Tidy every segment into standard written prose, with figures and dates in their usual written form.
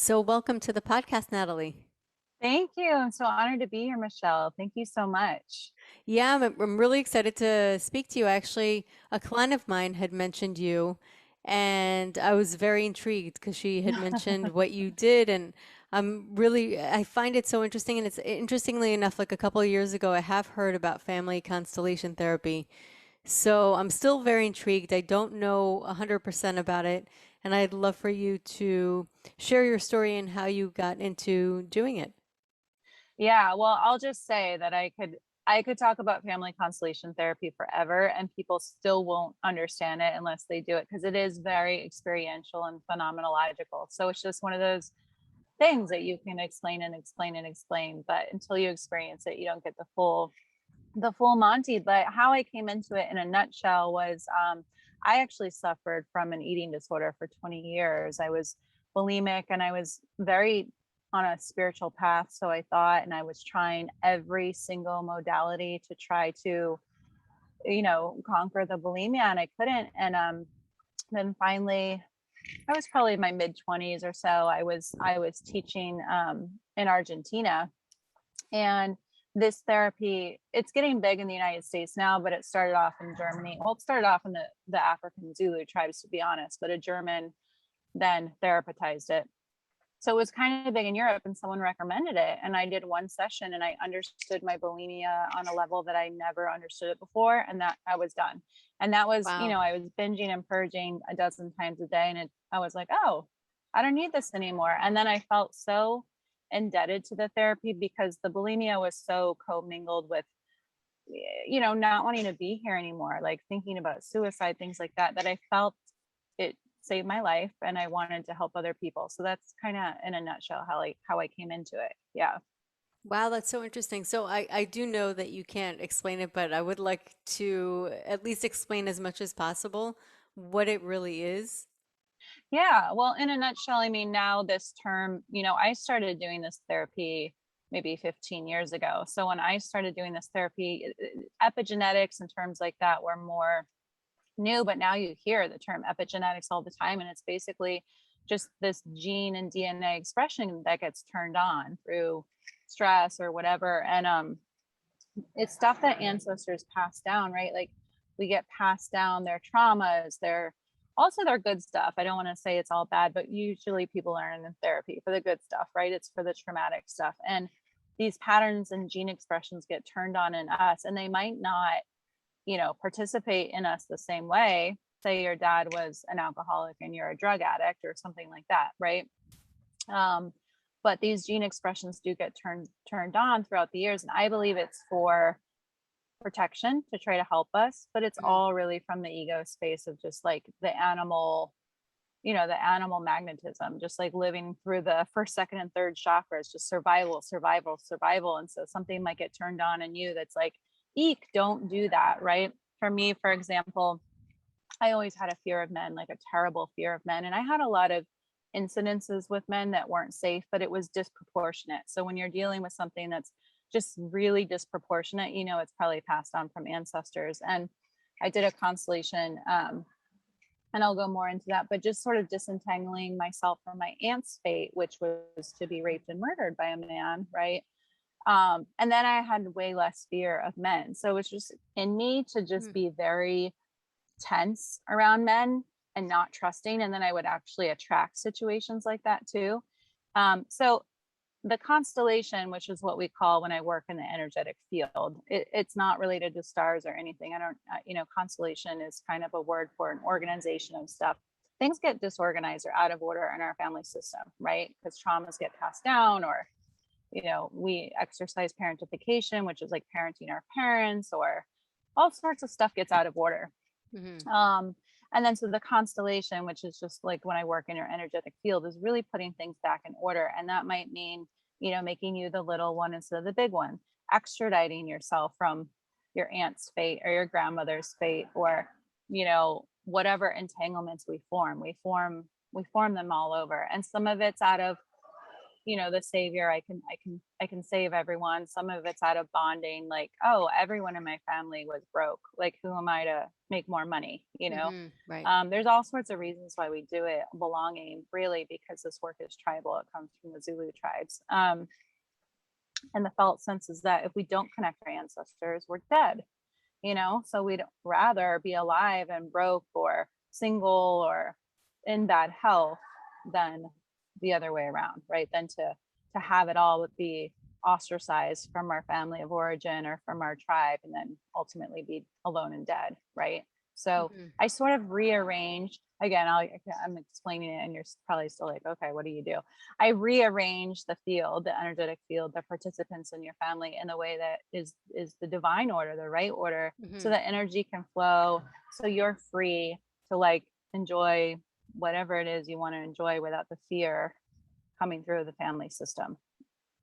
So, welcome to the podcast, Natalie. Thank you. I'm so honored to be here, Michelle. Thank you so much. Yeah, I'm really excited to speak to you. Actually, a client of mine had mentioned you, and I was very intrigued because she had mentioned what you did. And I find it so interesting. And it's interestingly enough, like a couple of years ago, I have heard about family constellation therapy. So, I'm still very intrigued. I don't know 100% about it. And I'd love for you to share your story and how you got into doing it. Yeah, well, I'll just say that I could talk about family constellation therapy forever and people still won't understand it unless they do it because it is very experiential and phenomenological. So it's just one of those things that you can explain and explain and explain, but until you experience it, you don't get the full Monty. But how I came into it in a nutshell was I actually suffered from an eating disorder for 20 years. I was bulimic and I was very on a spiritual path. So I thought, and I was trying every single modality to try to, conquer the bulimia and I couldn't. And then finally, I was probably in my mid 20s or so. I was teaching in Argentina, and this therapy, it's getting big in the United States now, but it started off in Germany. Well, it started off in the African Zulu tribes, to be honest, but a German then therapized it. So it was kind of big in Europe, and someone recommended it. And I did one session and I understood my bulimia on a level that I never understood it before. And that I was done. And that was, Wow. I was binging and purging a dozen times a day. And I was like, oh, I don't need this anymore. And then I felt so indebted to the therapy because the bulimia was so commingled with, not wanting to be here anymore, like thinking about suicide, things like that, that I felt it saved my life and I wanted to help other people. So that's kind of in a nutshell how I came into it. Yeah. Wow, that's so interesting. So I do know that you can't explain it, but I would like to at least explain as much as possible what it really is. Yeah. Well, in a nutshell, I mean, now this term, I started doing this therapy maybe 15 years ago. So when I started doing this therapy, epigenetics and terms like that were more new, but now you hear the term epigenetics all the time. And it's basically just this gene and DNA expression that gets turned on through stress or whatever. And it's stuff that ancestors pass down, right? Like we get passed down their traumas, their good stuff. I don't want to say it's all bad, but usually people learn in therapy for the good stuff, right? It's for the traumatic stuff. And these patterns and gene expressions get turned on in us, and they might not, participate in us the same way. Say your dad was an alcoholic and you're a drug addict or something like that, right? Um, but these gene expressions do get turned on throughout the years, and I believe it's for protection to try to help us, but it's Mm. all really from the ego space of just like the animal magnetism, just like living through the first, second, and third chakras, just survival, survival, survival. And so something might get turned on in you that's like, eek, don't do that, right? For me, for example, I always had a fear of men, like a terrible fear of men. And I had a lot of incidences with men that weren't safe, but it was disproportionate. So when you're dealing with something that's just really disproportionate, it's probably passed on from ancestors. And I did a constellation, and I'll go more into that, but just sort of disentangling myself from my aunt's fate, which was to be raped and murdered by a man, right? And then I had way less fear of men. So it's just in me to just Mm. be very tense around men and not trusting. And then I would actually attract situations like that too. So the constellation, which is what we call when I work in the energetic field, it's not related to stars or anything. I don't, constellation is kind of a word for an organization of stuff. Things get disorganized or out of order in our family system, right? Because traumas get passed down, or we exercise parentification, which is like parenting our parents, or all sorts of stuff gets out of order. Hmm. um, and then so the constellation, which is just like when I work in your energetic field, is really putting things back in order. And that might mean, making you the little one instead of the big one, extraditing yourself from your aunt's fate or your grandmother's fate, or, whatever entanglements we form them all over. And some of it's out of the savior. I can save everyone. Some of it's out of bonding, like, oh, everyone in my family was broke, like who am I to make more money. Right. There's all sorts of reasons why we do it. Belonging, really, because this work is tribal. It comes from the Zulu tribes. And the felt sense is that if we don't connect our ancestors, we're dead. So we'd rather be alive and broke or single or in bad health than the other way around, right? Than to have it all but be ostracized from our family of origin or from our tribe and then ultimately be alone and dead, right? So Hmm. I sort of rearranged again. I'm explaining it, and you're probably still like, okay, what do you do? I rearranged the field, the energetic field, the participants in your family in a way that is the divine order, the right order, so Hmm. that energy can flow, so you're free to like enjoy whatever it is you want to enjoy without the fear coming through the family system.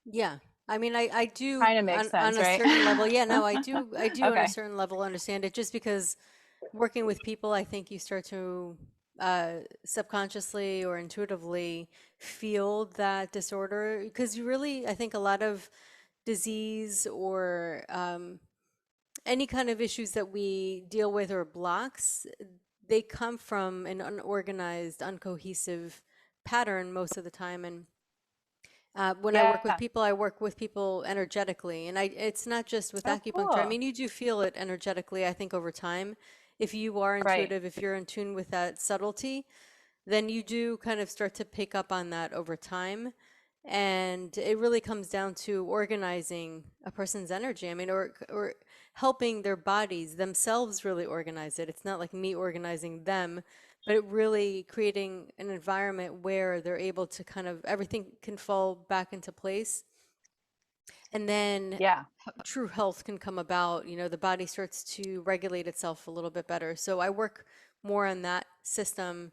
Yeah. I mean, I do Kind of makes on sense, a right? certain level. Yeah, no, I do on a Okay. certain level understand it just because working with people, I think you start to subconsciously or intuitively feel that disorder because you really, I think a lot of disease or any kind of issues that we deal with or blocks, they come from an unorganized, uncohesive pattern most of the time. And when Yeah. I work with people energetically, and it's not just with Oh, acupuncture. I cool. mean, you do feel it energetically, I think, over time. If you are Right. intuitive, if you're in tune with that subtlety, then you do kind of start to pick up on that over time. And it really comes down to organizing a person's energy. I mean, or helping their bodies themselves really organize it. It's not like me organizing them, but it really creating an environment where they're able to kind of everything can fall back into place. And then Yeah. true health can come about. The body starts to regulate itself a little bit better. So I work more on that system.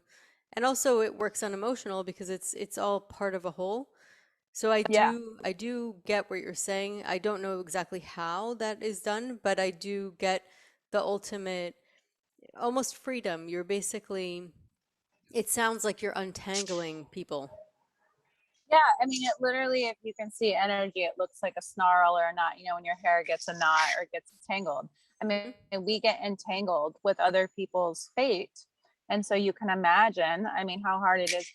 And also it works on emotional because it's all part of a whole. So Yeah. I do get what you're saying. I don't know exactly how that is done, but I do get the ultimate almost freedom. You're basically it sounds like you're untangling people. Yeah, I mean, it literally, if you can see energy, it looks like a snarl or a knot, when your hair gets a knot or gets entangled. I mean, Hmm. we get entangled with other people's fate. And so you can imagine, I mean, how hard it is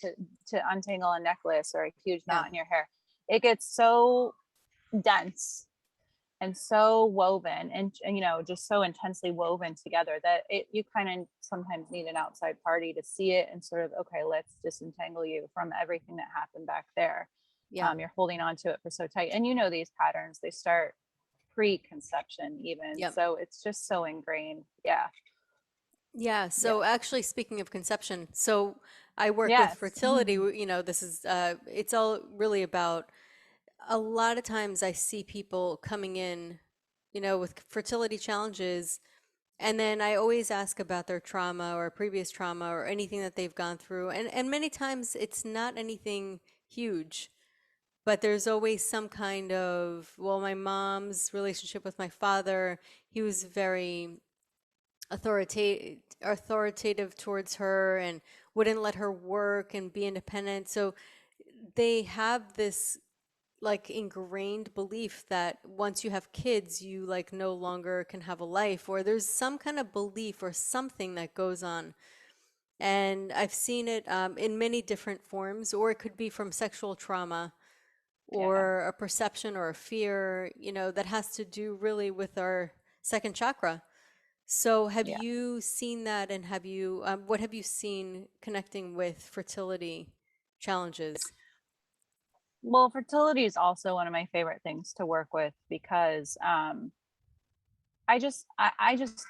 to untangle a necklace or a huge Yeah. knot in your hair. It gets so dense and so woven and just so intensely woven together that you kind of sometimes need an outside party to see it and sort of, okay, let's disentangle you from everything that happened back there. Yeah. You're holding on to it for so tight, and these patterns, they start pre-conception even, Yep. so it's just so ingrained. Yeah. Yeah, Yeah. so actually speaking of conception, so I work with Yes. fertility, this is it's all really about a lot of times I see people coming in, with fertility challenges, and then I always ask about their trauma or previous trauma or anything that they've gone through. And many times it's not anything huge, but there's always some kind of, well, my mom's relationship with my father, he was very authoritative towards her and wouldn't let her work and be independent. So they have this like ingrained belief that once you have kids, you like no longer can have a life, or there's some kind of belief or something that goes on. And I've seen it in many different forms, or it could be from sexual trauma Yeah. or a perception or a fear, that has to do really with our second chakra. So, have Yeah. you seen that, and what have you seen connecting with fertility challenges? Well, fertility is also one of my favorite things to work with because I just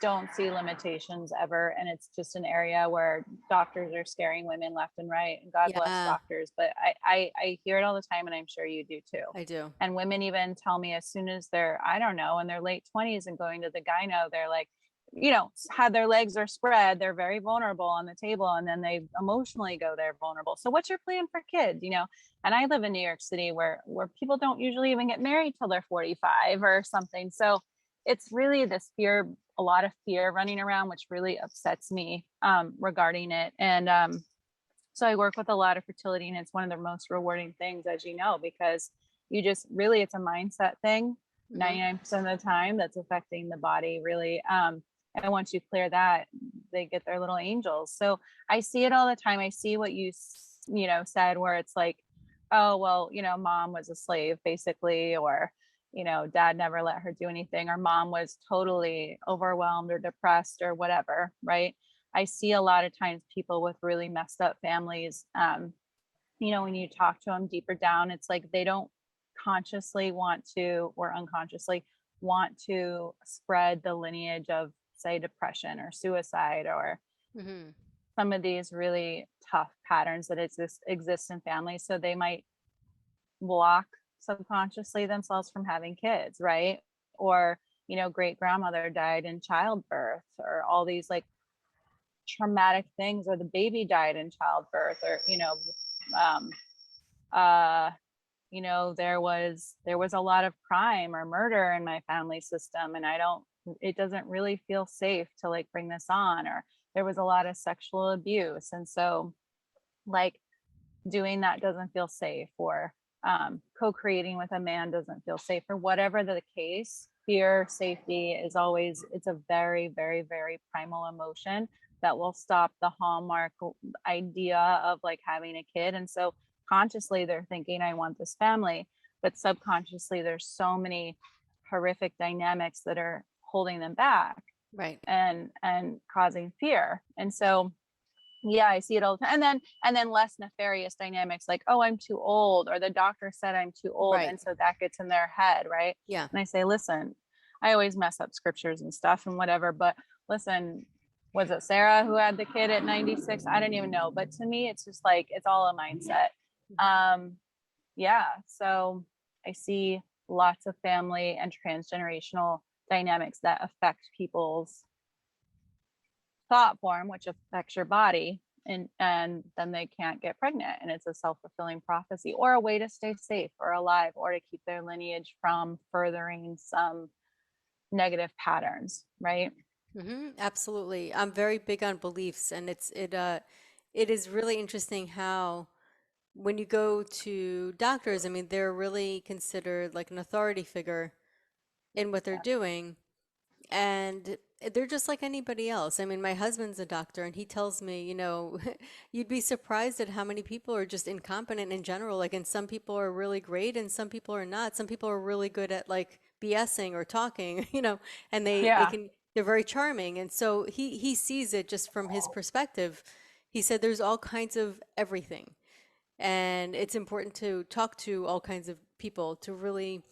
don't see limitations ever, and it's just an area where doctors are scaring women left and right, and God bless Yeah, doctors, but I hear it all the time, and I'm sure you do too. I do. And women even tell me as soon as they're, I don't know, in their late 20s and going to the gyno, they're like, have their legs are spread, they're very vulnerable on the table, and then they emotionally go there vulnerable. So what's your plan for kids? And I live in New York City where people don't usually even get married till they're 45 or something. So it's really this fear, a lot of fear running around, which really upsets me regarding it. And So I work with a lot of fertility, and it's one of the most rewarding things, as you know, because you just really, it's a mindset thing Hmm. 99% of the time that's affecting the body, really. And once you clear that, they get their little angels. So I see it all the time. I see what you know, said, where it's like, oh, well, you know, mom was a slave, basically, or, you know, dad never let her do anything, or mom was totally overwhelmed or depressed or whatever, right? I see a lot of times people with really messed up families. You know, when you talk to them deeper down, it's like they don't consciously want to, or unconsciously want to spread the lineage of, say, depression or suicide, or Hmm. some of these really tough patterns that exist in families. So they might block subconsciously themselves from having kids, right? Or, you know, great grandmother died in childbirth, or all these like traumatic things, or the baby died in childbirth, or, um, uh, there was a lot of crime or murder in my family system, and it doesn't really feel safe to like bring this on, or there was a lot of sexual abuse, and so like doing that doesn't feel safe, or co-creating with a man doesn't feel safe, or whatever the case. Fear, safety is always, it's a very, very, very primal emotion that will stop the hallmark idea of like having a kid. And so consciously they're thinking, I want this family, but subconsciously there's so many horrific dynamics that are holding them back Right. and causing fear. And so yeah, I see it all the time. And then less nefarious dynamics like, oh, I'm too old, or the doctor said I'm too old. Right. And so that gets in their head, right? Yeah. And I say, listen, I always mess up scriptures and stuff and whatever, but listen, was it Sarah who had the kid at 96? I don't even know. But to me, it's just like it's all a mindset. Hmm. Um, yeah. So I see lots of family and transgenerational dynamics that affect people's thought form, which affects your body, and then they can't get pregnant, and it's a self-fulfilling prophecy, or a way to stay safe or alive, or to keep their lineage from furthering some negative patterns, right? Hmm. Absolutely. I'm very big on beliefs, and it is really interesting how when you go to doctors, I mean, they're really considered like an authority figure in what they're Yeah, doing. And they're just like anybody else. I mean, my husband's a doctor, and he tells me, you'd be surprised at how many people are just incompetent in general. Like, and some people are really great, and some people are not. Some people are really good at like BSing or talking, and yeah, they're very charming. And so he sees it just from his perspective. He said there's all kinds of everything, and it's important to talk to all kinds of people to really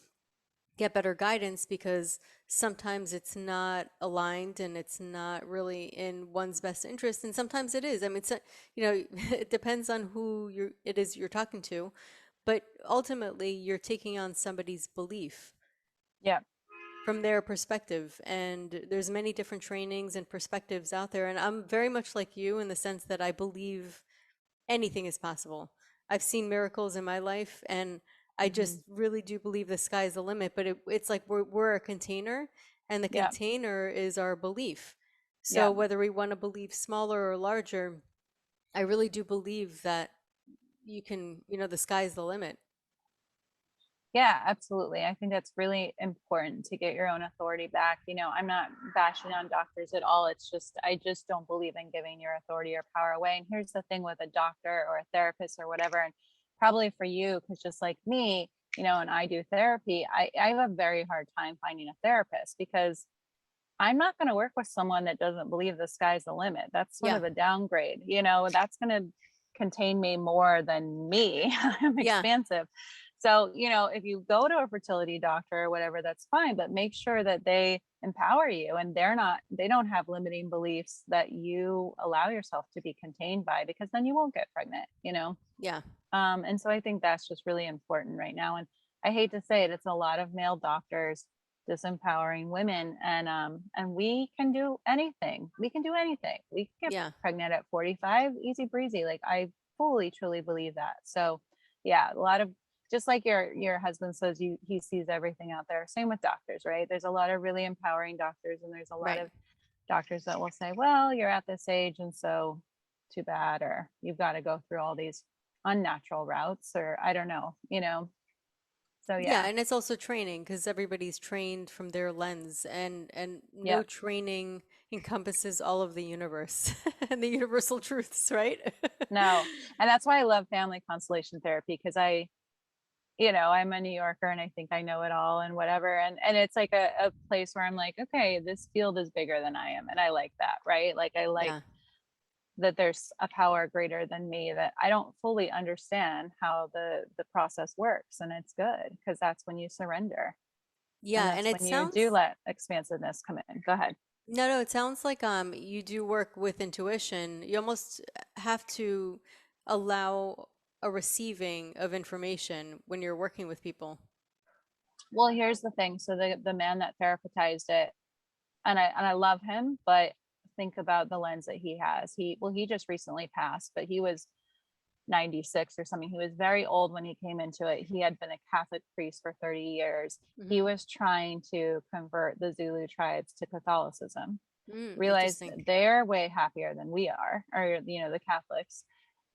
get better guidance, because sometimes it's not aligned and it's not really in one's best interest, and sometimes it is. I mean, it depends on it is you're talking to, but ultimately you're taking on somebody's belief yeah. from their perspective, and there's many different trainings and perspectives out there, and I'm very much like you in the sense that I believe anything is possible. I've seen miracles in my life, and I Hmm. just really do believe the sky's the limit. But it's like we're a container, and the Yeah, container is our belief. yeah. So whether we want to believe smaller or larger, I really do believe that the sky's the limit. Yeah, absolutely. I think that's really important to get your own authority back. You know, I'm not bashing on doctors at all. It's just, I just don't believe in giving your authority or power away. And here's the thing with a doctor or a therapist or whatever, and probably for you, because just like me, and I do therapy, I have a very hard time finding a therapist, because I'm not going to work with someone that doesn't believe the sky's the limit. That's sort Yeah, of a downgrade. That's going to contain me more than me. I'm yeah, expansive. So, if you go to a fertility doctor or whatever, that's fine, but make sure that they empower you, and they don't have limiting beliefs that you allow yourself to be contained by, because then you won't get pregnant. yeah, And so I think that's just really important right now. And I hate to say it, it's a lot of male doctors disempowering women, and we can do anything. We can do anything. We can get yeah. pregnant at 45, easy breezy. Like I fully truly believe that. So yeah, a lot of, just like your husband says, he sees everything out there. Same with doctors, right? There's a lot of really empowering doctors, and there's a lot Right. of doctors that will say, well, you're at this age, and so too bad, or you've got to go through all these unnatural routes, or I don't know, So Yeah, yeah. and it's also training because everybody's trained from their lens, and no Yep. training encompasses all of the universe and the universal truths, right? No. And that's why I love family constellation therapy, because I'm a New Yorker and I think I know it all and whatever. And it's like a place where I'm like, okay, this field is bigger than I am. And I like that, right? Like I like Yeah. that there's a power greater than me, that I don't fully understand how the process works. And it's good, because that's when you surrender. And Yeah, and that's it when you do sounds let expansiveness come in. Go ahead. no, it sounds like you do work with intuition. You almost have to allow a receiving of information when you're working with people. Well, here's the thing. So the man that therapized it, and I love him, but think about the lens that he has. He just recently passed, but he was 96 or something. He was very old when he came into it. He had been a Catholic priest for 30 years. He Hmm. was trying to convert the Zulu tribes to Catholicism. Realized Interesting. they're way happier than we are, or the Catholics.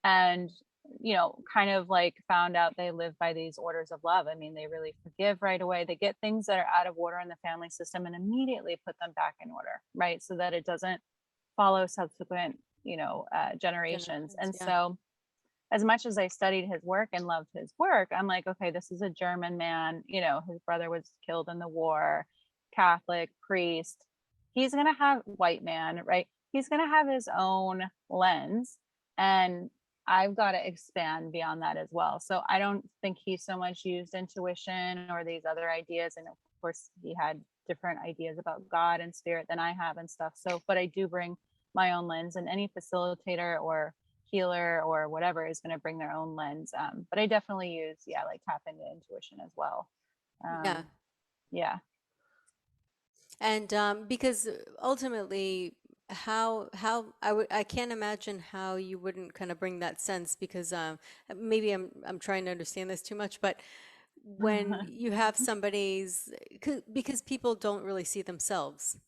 And kind of like found out they live by these orders of love. I mean, they really forgive right away. They get things that are out of order in the family system and immediately put them back in order, right? So that it doesn't follow subsequent generations. Generations, And yeah. so, as much as I studied his work and loved his work, I'm like, okay, this is a German man. His brother was killed in the war, Catholic priest. He's going to have white man, right? He's going to have his own lens. And I've got to expand beyond that as well. So I don't think he so much used intuition or these other ideas. And of course, he had different ideas about God and spirit than I have and stuff. So, but I do bring my own lens, and any facilitator or healer or whatever is going to bring their own lens. But I definitely use, yeah, like tap into intuition as well. Yeah. Um, yeah. And because ultimately, I can't imagine how you wouldn't kind of bring that sense because maybe I'm trying to understand this too much, but when you have somebody's because people don't really see themselves.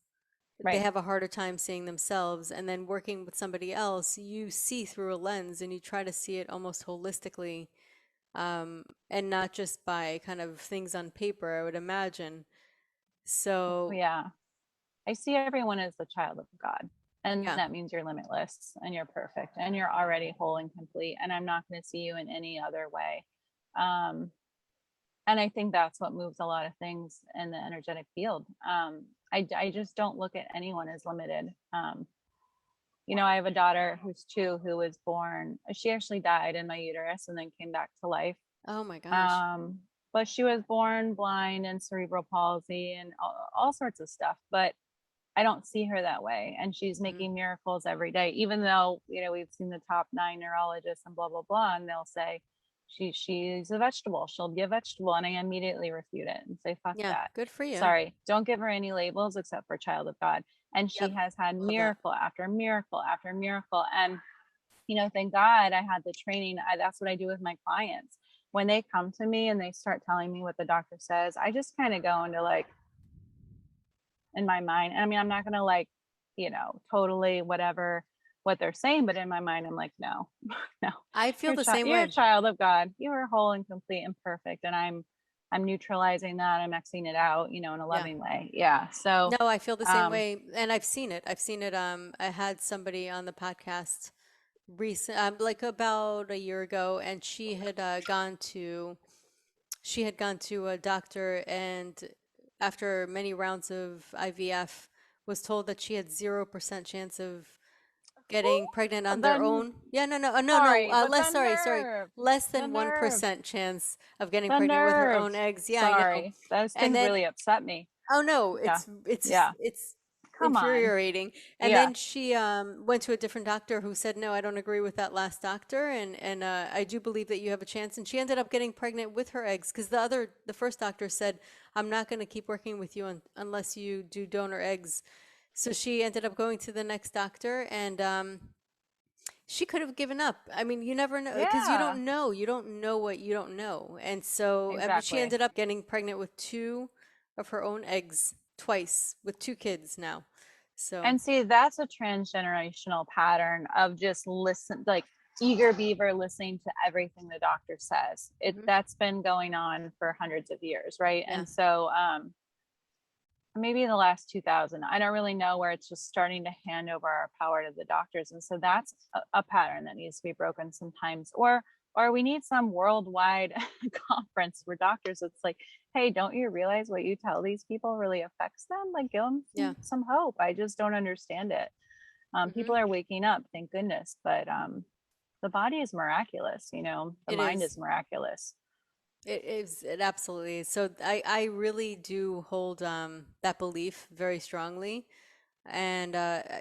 They Right. have a harder time seeing themselves, and then working with somebody else, you see through a lens and you try to see it almost holistically, and not just by kind of things on paper, I would imagine. So, Yeah. I see everyone as the child of God. And yeah. that means you're limitless and you're perfect and you're already whole and complete. And I'm not going to see you in any other way. Um, and I think that's what moves a lot of things in the energetic field. I just don't look at anyone as limited. I have a daughter who's 2 who was born, she actually died in my uterus and then came back to life. Oh my gosh. Um, but she was born blind and cerebral palsy and all sorts of stuff. But I don't see her that way. And she's Hmm. making miracles every day, even though, we've seen the top 9 neurologists and blah, blah, blah. And they'll say, she's a vegetable. She'll be a vegetable. And I immediately refute it and say, fuck Yeah, that. good for you. Sorry. Don't give her any labels except for child of God. And she Yep, has had love that. miracle after miracle after miracle. And, thank God I had the training. That's what I do with my clients. When they come to me and they start telling me what the doctor says, I just kind of go into like, in my mind. And I mean, I'm not gonna like, totally whatever what they're saying, but in my mind, I'm like, no, no, I feel the same you're a way. child of God. You are whole and complete and perfect. And I'm neutralizing that. I'm Xing it out, in a Yeah. loving way. Yeah. So No, I feel the same um way, and I've seen it. I've seen it. I had somebody on the podcast like about a year ago, and she had gone to a doctor, and after many rounds of IVF, was told that she had 0% chance of getting pregnant on their the own. Yeah, no, no, no. sorry, but Less, the sorry, nerve, less the than nerve, 1% chance of getting the pregnant with her nerve. own eggs. Yeah, I know. Sorry. Those And things then, really upset me. oh no, Yeah. it's Yeah. it's Come on. infuriating. And Yeah. then she went to a different doctor who said, "No, I don't agree with that last doctor, and I do believe that you have a chance." And she ended up getting pregnant with her eggs because the first doctor said, "I'm not going to keep working with you unless you do donor eggs." So she ended up going to the next doctor, and she could have given up. I mean, you never know because you Yeah. don't know. You don't know what you don't know. And so, I mean, she Exactly. ended up getting pregnant with two of her own eggs twice with two kids now. So, And see, that's a transgenerational pattern of just listen, like eager beaver listening to everything the doctor says. mhm, That's been going on for hundreds of years, right? yeah, And so maybe in the last 2000, I don't really know, where it's just starting to hand over our power to the doctors. And so that's a pattern that needs to be broken sometimes. Or we need some worldwide conference where doctors, it's like, hey, don't you realize what you tell these people really affects them? Like, give them yeah, some hope. I just don't understand it. mhm, People are waking up, thank goodness, but the body is miraculous, the it mind is. is miraculous. It is, it absolutely is. So I really do hold that belief very strongly. And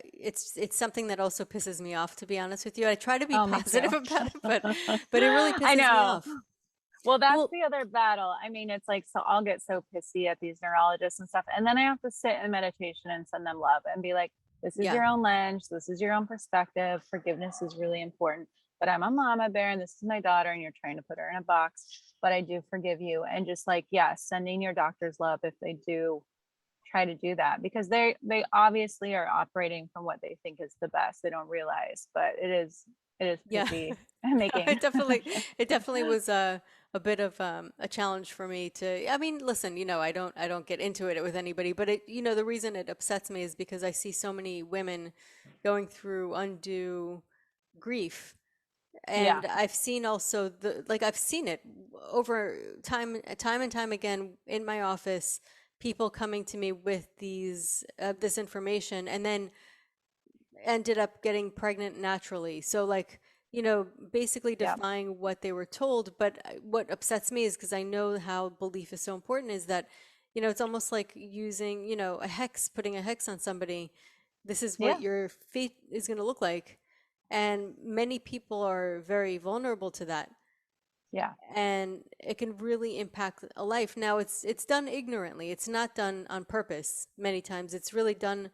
it's something that also pisses me off, to be honest with you. I try to be Oh, me positive too. about it, but it really I pisses me know. off. Well, that's Well, the other battle. I mean, it's like, so I'll get so pissy at these neurologists and stuff. And then I have to sit in meditation and send them love and be like, this is yeah, your own lens. This is your own perspective. Forgiveness is really important. But I'm a mama bear and this is my daughter and you're trying to put her in a box. But I do forgive you. And just like, yeah, sending your doctors love if they do try to do that, because they obviously are operating from what they think is the best. They don't realize, but it is yeah. pissy No, making. it definitely was a bit of a challenge for me to. I mean, listen, I don't get into it with anybody, but the reason it upsets me is because I see so many women going through undue grief. Yeah. And I've seen also I've seen it over time and time again in my office, people coming to me with this information and then ended up getting pregnant naturally. So basically Yeah. defying what they were told. But what upsets me is because I know how belief is so important is that, it's almost like using, putting a hex on somebody. This is what Yeah. your fate is going to look like. And many people are very vulnerable to that. Yeah. And it can really impact a life. Now it's done ignorantly. It's not done on purpose. Many times it's really done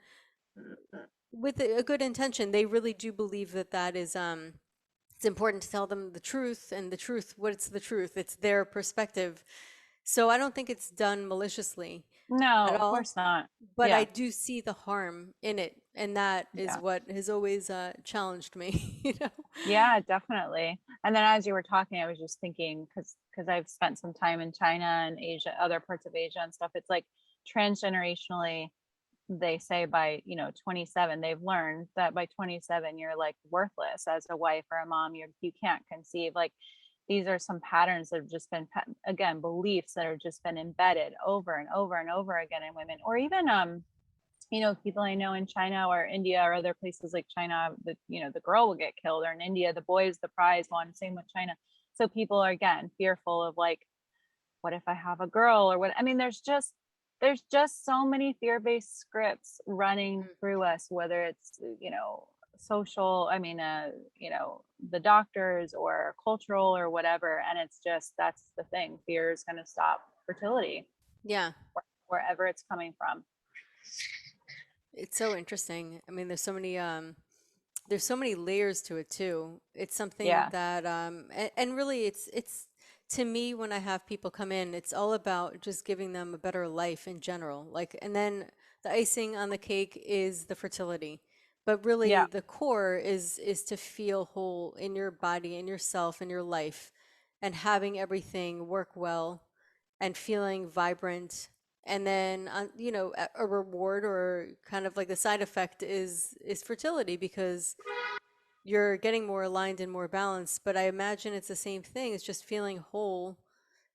with a good intention. They really do believe that it's important to tell them the truth, and the truth, what's the truth? It's their perspective. So I don't think it's done maliciously No, at of all, course not. but I Yeah. do see the harm in it, and that is Yeah. what has always challenged me, you know? Yeah, definitely. And then as you were talking, I was just thinking, because I've spent some time in China and Asia, other parts of Asia and stuff. It's like transgenerationally, they say by 27, they've learned that by 27 you're like worthless as a wife or a mom. You can't conceive. Like, these are some patterns that have just been, again, beliefs that have just been embedded over and over and over again in women. Or even people I know in China or India or other places like China, the girl will get killed, or in India the boy is the prize one, same with China. So people are, again, fearful of, like, what if I have a girl, or what? I mean, there's just so many fear-based scripts running Mhm. through us, whether it's social, I mean, the doctors or cultural or whatever. And it's just, that's the thing, fear is going to stop fertility Yeah, wherever it's coming from. it's so interesting. I mean, there's so many layers to it too. It's something Yeah. that and really it's to me when I have people come in, it's all about just giving them a better life in general. Like, and then the icing on the cake is the fertility. But really Yeah. the core is to feel whole in your body, in yourself, in your life, and having everything work well and feeling vibrant. And then a reward or kind of like the side effect is fertility, because you're getting more aligned and more balanced. But I imagine it's the same thing. It's just feeling whole.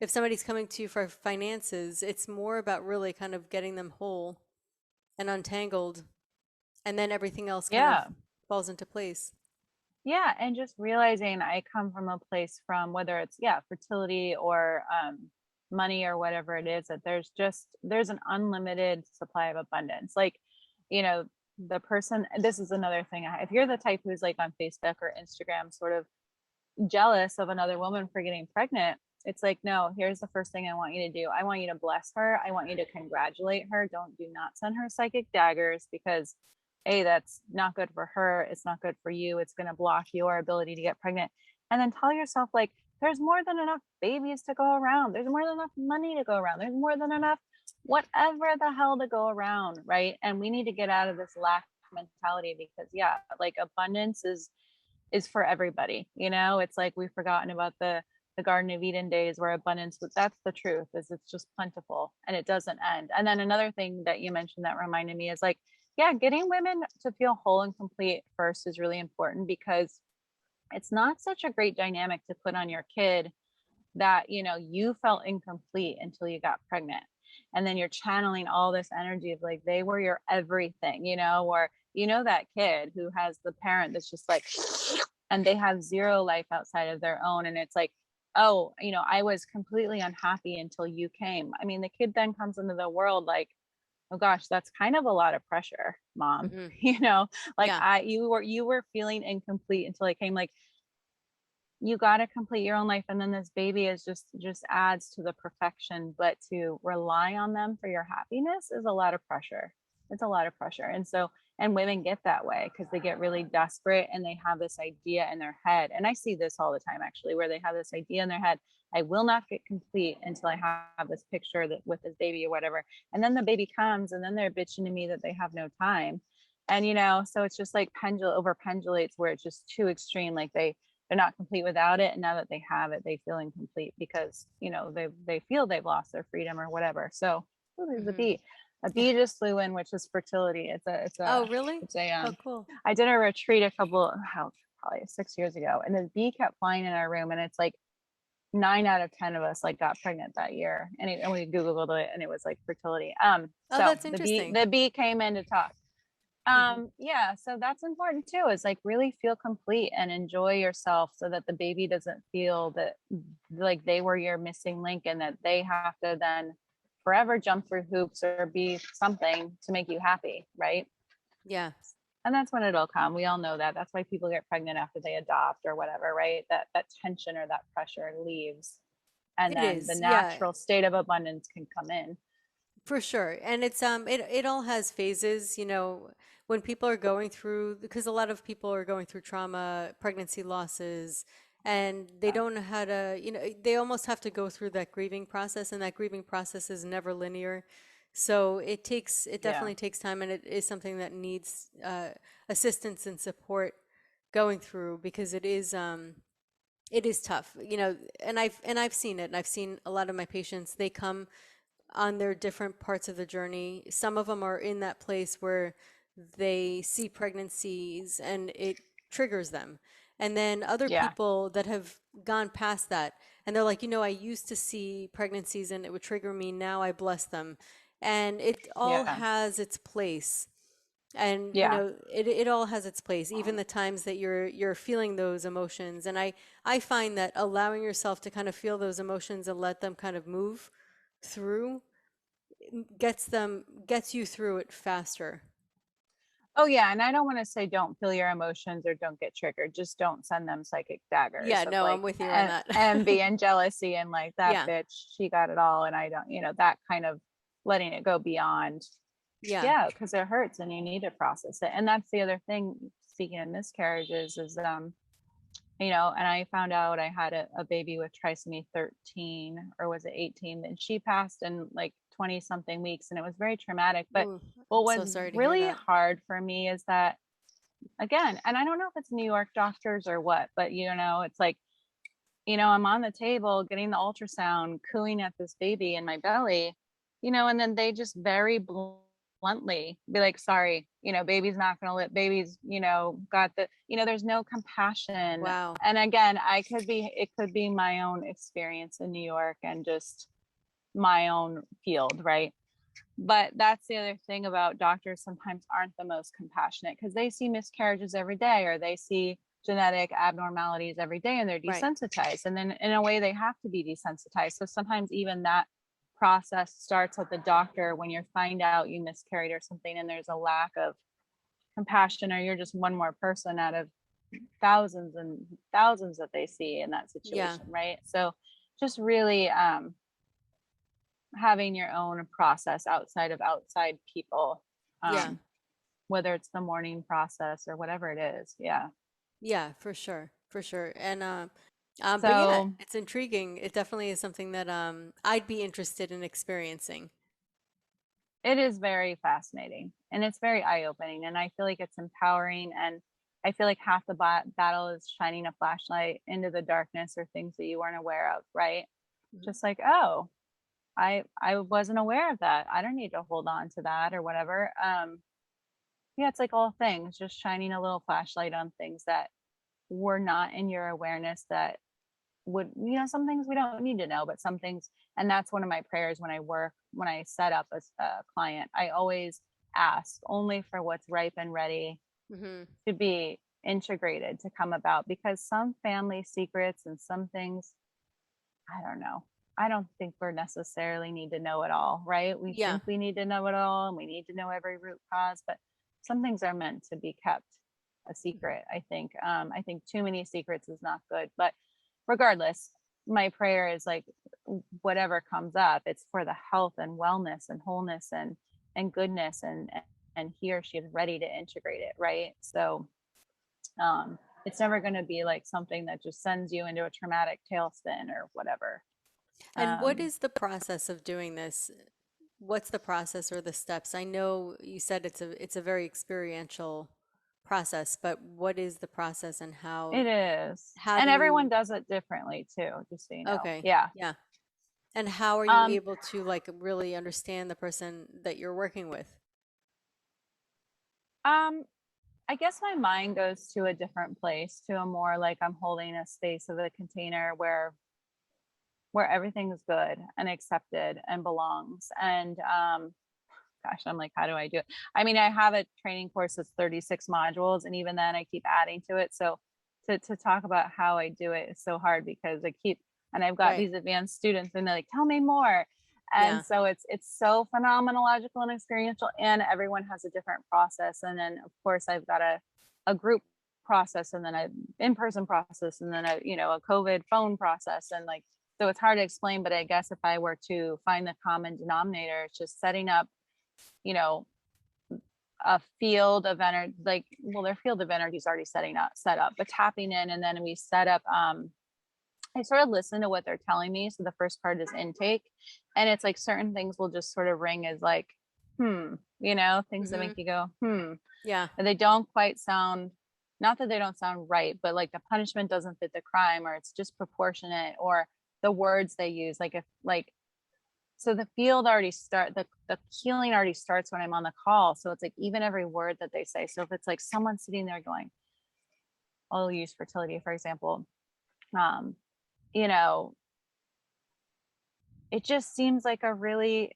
If somebody's coming to you for finances, it's more about really kind of getting them whole and untangled, and then everything else kind of Yeah. falls into place. Yeah. And just realizing I come from a place, from whether it's, yeah, fertility or money or whatever it is, that there's an unlimited supply of abundance. Like, you know, the person, this is another thing. If you're the type who's like on Facebook or Instagram, sort of jealous of another woman for getting pregnant, it's like, no, here's the first thing I want you to do. I want you to bless her. I want you to congratulate her. Do not send her psychic daggers, because that's not good for her. It's not good for you. It's going to block your ability to get pregnant. And then tell yourself, like, there's more than enough babies to go around. There's more than enough money to go around. There's more than enough whatever the hell to go around, right? And we need to get out of this lack mentality because yeah, like abundance is for everybody. It's like we've forgotten about the Garden of Eden days where abundance was, that's the truth, is it's just plentiful and it doesn't end. And then another thing that you mentioned that reminded me is like, yeah, getting women to feel whole and complete first is really important because it's not such a great dynamic to put on your kid that you felt incomplete until you got pregnant, and then you're channeling all this energy of like they were your everything, or that kid who has the parent that's just like and they have zero life outside of their own, and it's like, oh, I was completely unhappy until you came. I mean, the kid then comes into the world like, oh gosh, that's kind of a lot of pressure, mom. Hmm. Like Yeah. you were feeling incomplete until I came. Like, you got to complete your own life, and then this baby is just adds to the perfection, but to rely on them for your happiness is a lot of pressure. It's a lot of pressure. And so, and women get that way because they get really desperate and they have this idea in their head, and I see this all the time actually, where they have this idea in their head, I will not get complete until I have this picture that with this baby or whatever. And then the baby comes and then they're bitching to me that they have no time. And so it's just like over pendulates where it's just too extreme. Like they're not complete without it, and now that they have it they feel incomplete because they feel they've lost their freedom or whatever. So, oh, there's a Hmm. bee. A bee just flew in, which is fertility. Oh, really? It's a Oh, cool. I did a retreat probably 6 years ago, and this bee kept flying in our room, and it's like 9 out of 10 of us like got pregnant that year, and we googled it and it was like fertility. Oh, So that's the bee interesting. the bee came in to talk. Hmm. Yeah, so that's important too, is like really feel complete and enjoy yourself so that the baby doesn't feel that like they were your missing link and that they have to then forever jump through hoops or be something to make you happy, right? Yeah, And that's when it'll come. We all know that. That's why people get pregnant after they adopt or whatever, right? That tension or that pressure leaves, and it then the is. Yeah. natural state of abundance can come in. For sure. And it all has phases, when people are going through, because a lot of people are going through trauma, pregnancy losses, and they Yeah. don't know how to, they almost have to go through that grieving process, and that grieving process is never linear. So it Yeah. definitely takes time, and it is something that needs assistance and support going through because it is tough, and I've seen it, and I've seen a lot of my patients, they come on their different parts of the journey. Some of them are in that place where they see pregnancies and it triggers them. And then other Yeah. people that have gone past that and they're like, I used to see pregnancies and it would trigger me. Now I bless them. And it all Yeah. has its place. And Yeah. it all has its place, even the times that you're feeling those emotions. And I find that allowing yourself to kind of feel those emotions and let them kind of move through gets you through it faster. Oh yeah, and I don't want to say don't feel your emotions or don't get triggered. Just don't send them psychic daggers Yeah, of no, I'm like with you on that. envy and jealousy and like that Yeah. bitch, she got it all and I don't, that kind of letting it go beyond. Yeah. Yeah, because it hurts and you need to process it. And that's the other thing, speaking of miscarriages, is and I found out I had a baby with trisomy 13, or was it 18, and she passed in like 20 something weeks, and it was very traumatic. But Ooh, what I'm so was sorry to hear really that. hard for me is that, again, and I don't know if it's New York doctors or what, but it's like, I'm on the table getting the ultrasound, cooing at this baby in my belly, and then they just very bluntly be like, sorry, baby's not going to live, baby's, got there's no compassion. Wow. And again, it could be my own experience in New York and just my own field, right? But that's the other thing about doctors sometimes aren't the most compassionate because they see miscarriages every day or they see genetic abnormalities every day and they're Right. desensitized. And then in a way, they have to be desensitized. So sometimes even that process starts at the doctor when you find out you miscarried or something and there's a lack of compassion, or you're just one more person out of thousands and thousands that they see in that Yeah. situation, right? So just really having your own process outside of outside people, Yeah. um, whether it's the morning process or whatever it is. Yeah. Yeah, for sure. For sure. And but yeah, So it's intriguing. It definitely is something that I'd be interested in experiencing. It is very fascinating and it's very eye-opening, and I feel like it's empowering, and I feel like half the battle is shining a flashlight into the darkness or things that you weren't aware of, right? Mhm. Just like, oh, I wasn't aware of that. I don't need to hold on to that or whatever. Yeah, it's like all things, just shining a little flashlight on things that were not in your awareness that would, some things we don't need to know, but some things. And that's one of my prayers when when I set up a client. I always ask only for what's ripe and ready Mhm. to be integrated, to come about, because some family secrets and some things, I don't know. I don't think we're necessarily need to know it all, right? We Yeah. think we need to know it all and we need to know every root cause, but some things are meant to be kept a Mhm. secret, I think. I think too many secrets is not good. But regardless, my prayer is like whatever comes up, it's for the health and wellness and wholeness and goodness, and he or she is ready to integrate it, right? So it's never going to be like something that just sends you into a traumatic tailspin or whatever. And what um is the process of doing this? What's the process or the steps? I know you said it's a very experiential process, but what is the process and it is, how do and everyone you does it differently too, just so you know. okay, Yeah. yeah. And how are you um able to like really understand the person that you're working with? um I guess my mind goes to a different place, to a more like I'm holding a space of a container where everything is good and accepted and belongs. And gosh, I'm like, how do I do it? I mean, I have a training course that's 36 modules, and even then I keep adding to it. So to talk about how I do it is so hard, because and I've got Right. these advanced students and they're like, tell me more. And Yeah. so it's so phenomenological and experiential, and everyone has a different process. And then of course I've got a group process, and then a in-person process, and then a COVID phone process. And like, so it's hard to explain, but I guess if I were to find the common denominator, it's just setting up, you know, a field of energy, like, well, their field of energy is already set up, but tapping in, and then we set up, I sort of listen to what they're telling me. So the first part is intake, and it's like certain things will just sort of ring as like, things that make Mm-hmm. you go, Yeah. and they don't quite sound, not that they don't sound right, but like the punishment doesn't fit the crime, or it's disproportionate, or the words they use, like if like, so the field already the healing already starts when I'm on the call. So it's like even every word that they say. So if it's like someone sitting there going, I'll use fertility for example, um, you know, it just seems like a really,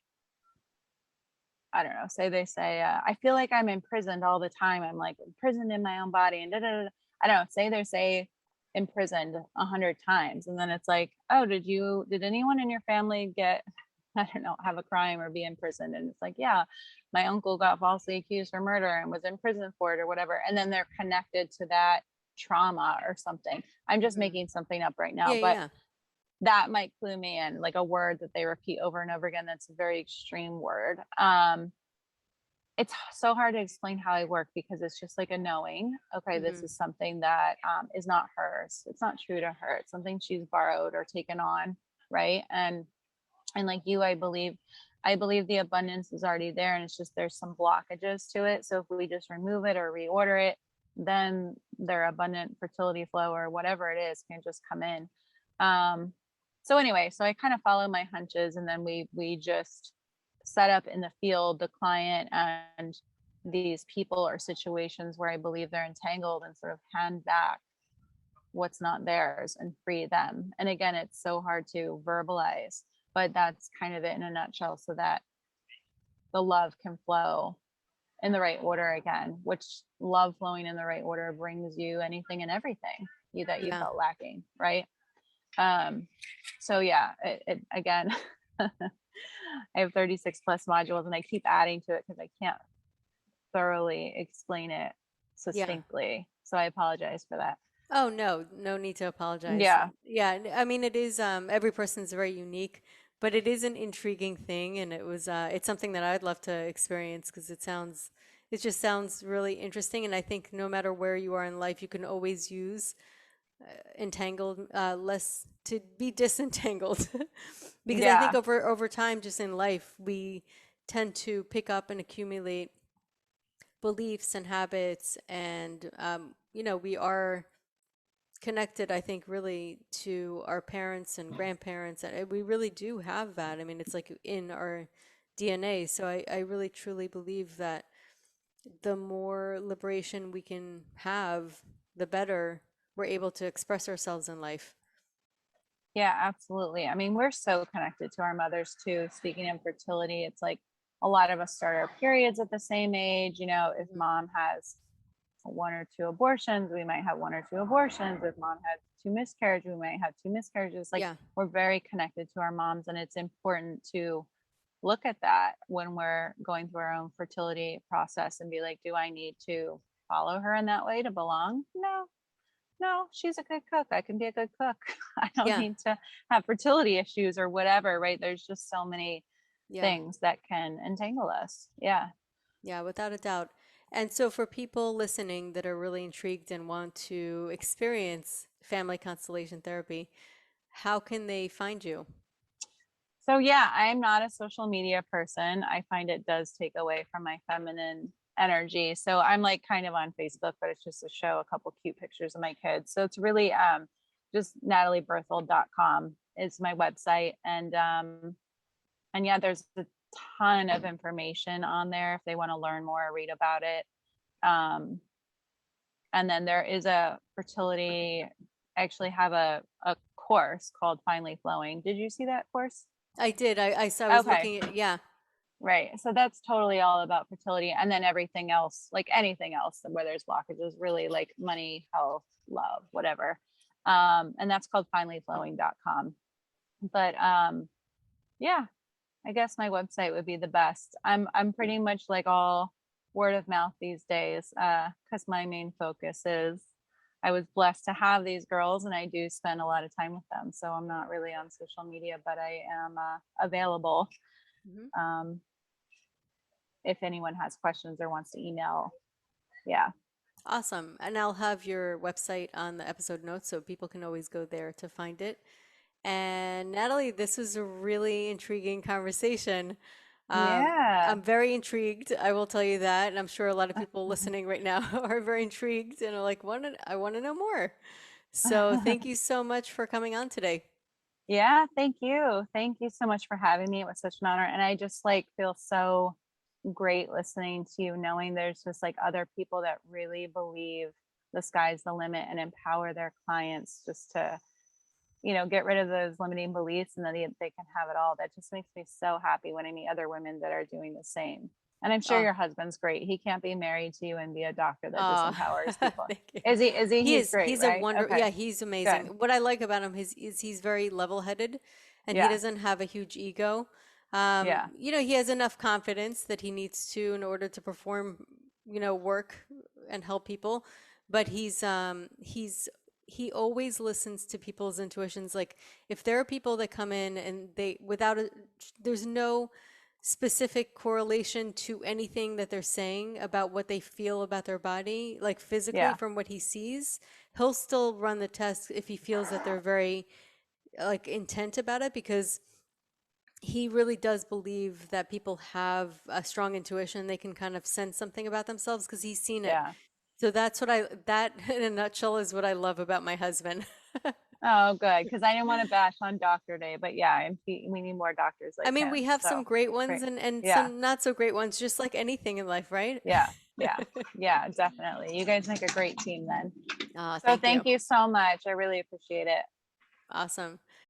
I don't know, say they say, I feel like I'm imprisoned all the time. I'm like imprisoned in my own body, and da, da, da. I don't know, say they say imprisoned 100 times. And then it's like, oh, did anyone in your family get, I don't know, have a crime or be imprisoned? And it's like, yeah, my uncle got falsely accused for murder and was in prison for it or whatever. And then they're connected to that trauma or something. I'm just Mm-hmm. making something up right Yeah, now, but yeah, that might clue me in, like a word that they repeat over and over again. That's a very extreme word. It's so hard to explain how I work, because it's just like a knowing, okay, yeah. this Mm-hmm. is something that is not hers. It's not true to her. It's something she's borrowed or taken on, right? And like you, I believe the abundance is already there, and it's just there's some blockages to it. So if we just remove it or reorder it, then their abundant fertility flow or whatever it is can just come in. Um, so anyway, so I kind of follow my hunches, and then we just set up in the field the client and these people or situations where I believe they're entangled, and sort of hand back what's not theirs and free them. And again, it's so hard to verbalize, but that's kind of it in a nutshell, so that the love can flow in the right order again, which love flowing in the right order brings you anything and everything that you Yeah. felt lacking, right? Um, so yeah, it again, I have 36 plus modules, and I keep adding to it because I can't thoroughly explain it Yeah. succinctly. So I apologize for that. Oh, no, no need to apologize. Yeah. Yeah, I mean it is every person's very unique, but it is an intriguing thing and it's something that I'd love to experience because it just sounds really interesting and I think no matter where you are in life, you can always use entangled less to be disentangled. Because I think Yeah. over time just in life, we tend to pick up and accumulate beliefs and habits. And, we are connected, I think, really to our parents and grandparents. And we really do have that. I mean, it's like in our DNA. So I really truly believe that the more liberation we can have, the better we're able to express ourselves in life. Yeah, absolutely. I mean, we're so connected to our mothers too. Speaking of fertility, it's like a lot of us start our periods at the same age. You know, if Mhm. mom has one or two abortions, we might have one or two abortions. If mom had two miscarriages, we might have two miscarriages. Like, Yeah. we're very connected to our moms, and it's important to look at that when we're going through our own fertility process and be like, do I need to follow her in that way to belong? No, no, she's a good cook. I can be a good cook. I don't Yeah. need to have fertility issues or whatever, right? There's just so many Yeah. things that can entangle us. Yeah. Yeah, without a doubt. And so, for people listening that are really intrigued and want to experience family constellation therapy, how can they find you? So yeah, I'm not a social media person. I find it does take away from my feminine energy. So I'm like kind of on Facebook, but it's just to show a couple cute pictures of my kids. So it's really just natalieberthold.com is my website. And yeah, there's a ton of information on there if they want to learn more, read about it. Um and then there is a fertility, I actually have a course called Finally Flowing. Did you see that course? I did. I was Okay. looking at, yeah. Right. So that's totally all about fertility. And then everything else, like anything else, where there's blockages, really like money, health, love, whatever. And that's called finallyflowing.com. But yeah, I guess my website would be the best. I'm pretty much like all word of mouth these days, because my main focus is I was blessed to have these girls and I do spend a lot of time with them. So I'm not really on social media, but I am available. Mhm. Um, if anyone has questions or wants to email. Yeah. Awesome. And I'll have your website on the episode notes so people can always go there to find it. And Natalie, this was a really intriguing conversation. Yeah. I'm very intrigued, I will tell you that. And I'm sure a lot of people listening right now are very intrigued and are like, I want to know more. So thank you so much for coming on today. Yeah, thank you. Thank you so much for having me. It was such an honor. And I just like feel so great listening to you, knowing there's just like other people that really believe the sky's the limit and empower their clients just to, get rid of those limiting beliefs and then they can have it all. That just makes me so happy when I meet other women that are doing the same. And I'm sure Oh, your husband's great. He can't be married to you and be a doctor that oh, disempowers people. thank you. Is he? Is he? He's great, He's a right? wonder. Okay, Yeah, he's amazing. good. What I like about him is he's very level-headed and he Yeah, doesn't have a huge ego. yeah, He has enough confidence that he needs to in order to perform, work and help people. But he always listens to people's intuitions. Like if there are people that come in and there's no specific correlation to anything that they're saying about what they feel about their body, like physically yeah, from what he sees, he'll still run the test if he feels that they're very like intent about it because he really does believe that people have a strong intuition. They can kind of sense something about themselves because he's seen it. yeah. So that in a nutshell is what I love about my husband. Oh, good. Because I didn't want to bash on Doctor Day, but yeah, and we need more doctors I like mean, we him. have some So great it's ones great. and Yeah, some not so great ones, just like anything in life, right? yeah, yeah, yeah. Definitely. You guys make a great team then. Ah, So thank thank you. you so much. I really appreciate it. Awesome.